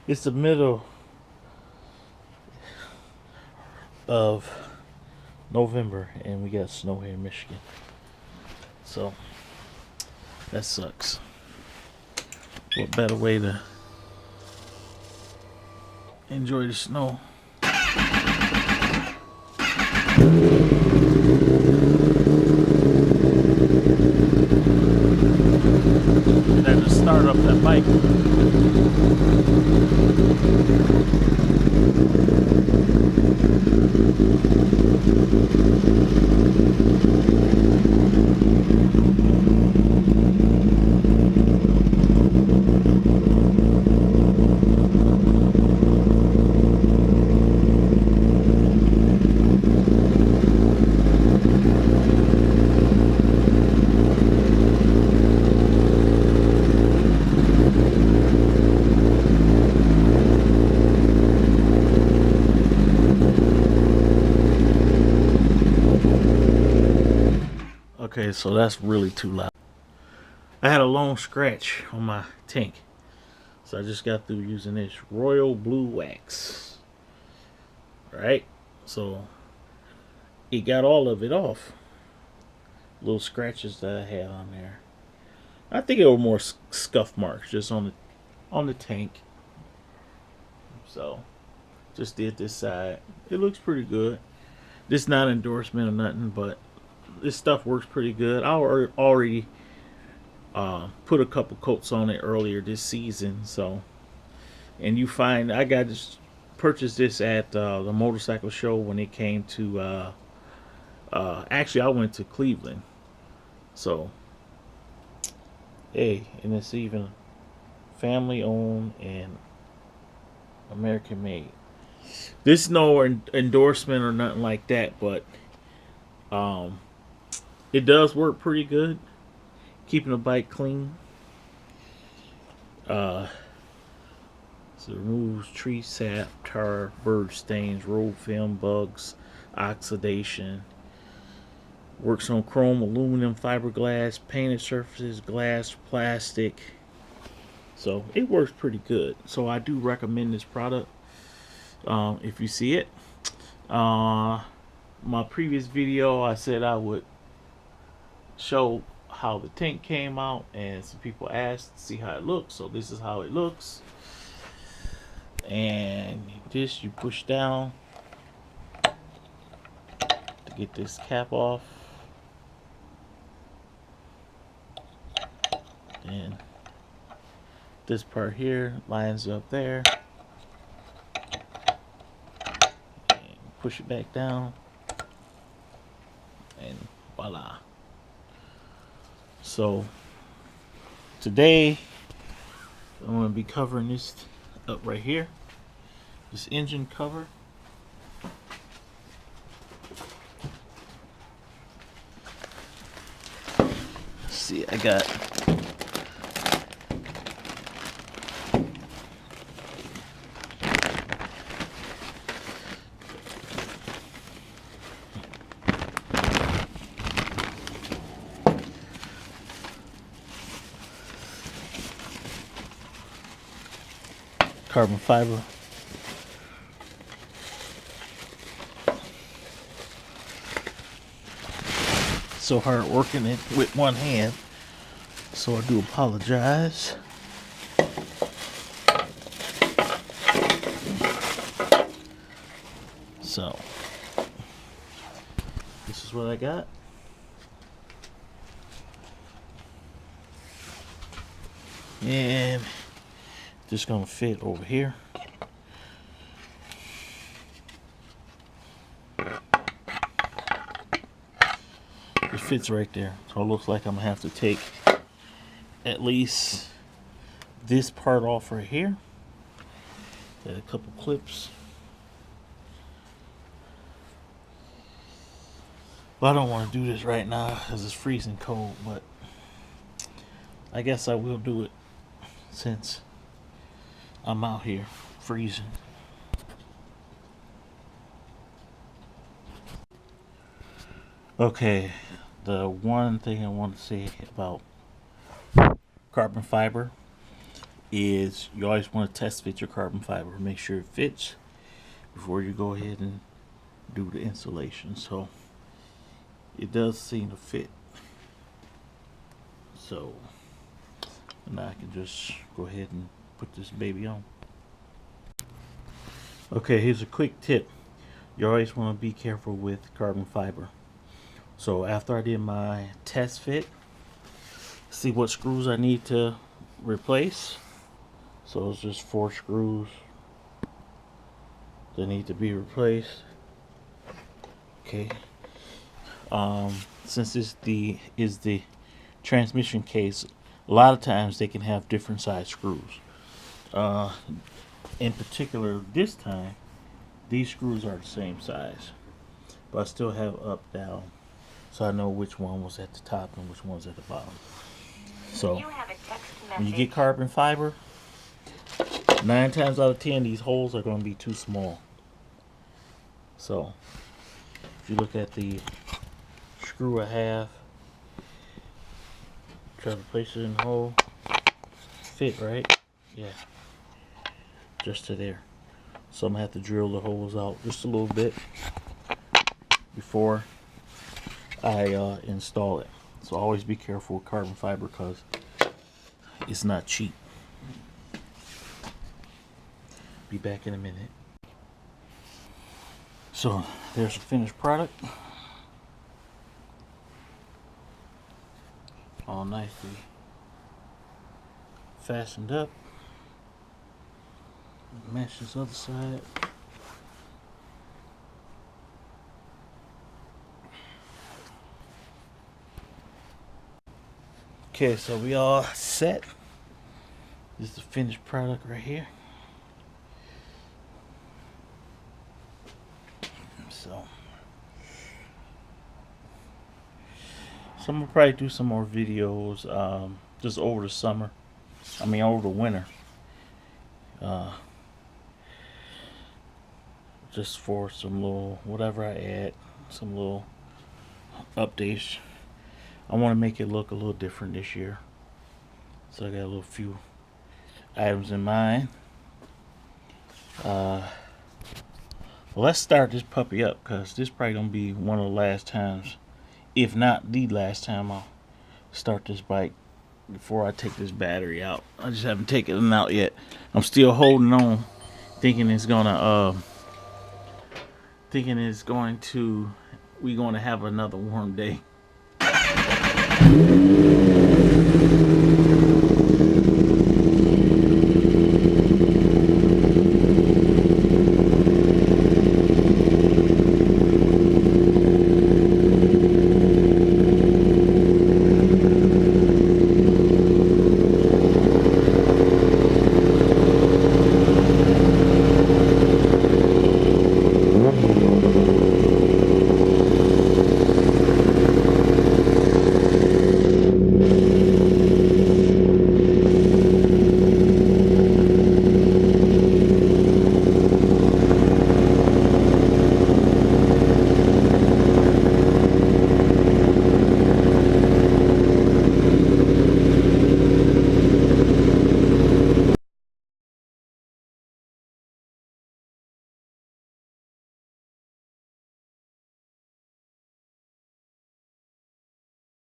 It's the middle of November and we got snow here in Michigan. So that sucks. What better way to enjoy the snow? And then to start up that bike. Okay, so that's really too loud. I had a long scratch on my tank. So I just got through using this Royal Blue Wax. Right? So it got all of it off. Little scratches that I had on there. I think it were more scuff marks just on the tank. So just did this side. It looks pretty good. This is not an endorsement or nothing, but this stuff works pretty good. I already put a couple coats on it earlier this season. So, and you find I got this purchased this at the motorcycle show when it came to. Actually, I went to Cleveland. So, hey, and it's even family owned and American made. This is no endorsement or nothing like that, but um, it does work pretty good, keeping the bike clean. Uh, so it removes tree sap, tar, bird stains, road film, bugs, oxidation. Works on chrome, aluminum, fiberglass, painted surfaces, glass, plastic. So it works pretty good. So I do recommend this product if you see it. My previous video, I said I would show how the tank came out, and some people asked to see how it looks. So this is how it looks. And this you push down to get this cap off. And this part here lines up there. And push it back down. And voila. So today I'm going to be covering this up right here. This engine cover. Let's see, I got carbon fiber. So hard working it with one hand, so I do apologize. So this is what I got. And just gonna fit over here. It fits right there. So it looks like I'm gonna have to take at least this part off right here. Got a couple clips. But I don't want to do this right now because it's freezing cold, but I guess I will do it since I'm out here freezing. Okay, the one thing I want to say about carbon fiber is you always want to test fit your carbon fiber. Make sure it fits before you go ahead and do the installation. So it does seem to fit. So now I can just go ahead and put this baby on. Okay, here's a quick tip. You always want to be careful with carbon fiber. So after I did my test fit, see what screws I need to replace. So it's just 4 screws that need to be replaced. Okay. Since this is the transmission case, a lot of times they can have different size screws. In particular, this time, these screws are the same size, but I still have up, down, so I know which one was at the top and which one's at the bottom. So when you get carbon fiber, 9 times out of 10 these holes are going to be too small. So if you look at the screw I have, try to place it in the hole, fit right, yeah, just to there. So I'm gonna have to drill the holes out just a little bit before I install it. So always be careful with carbon fiber because it's not cheap. Be back in a minute. So there's the finished product, all nicely fastened up. Match this other side. Okay, so we all set. This is the finished product right here. So I'm gonna probably do some more videos just over the summer. I mean over the winter. Just for some little whatever I add, some little updates. I want to make it look a little different this year, so I got a little few items in mind. Well, let's start this puppy up because this probably gonna be one of the last times, if not the last time, I'll start this bike before I take this battery out. I just haven't taken it out yet. I'm still holding on, thinking it's gonna we're going to have another warm day.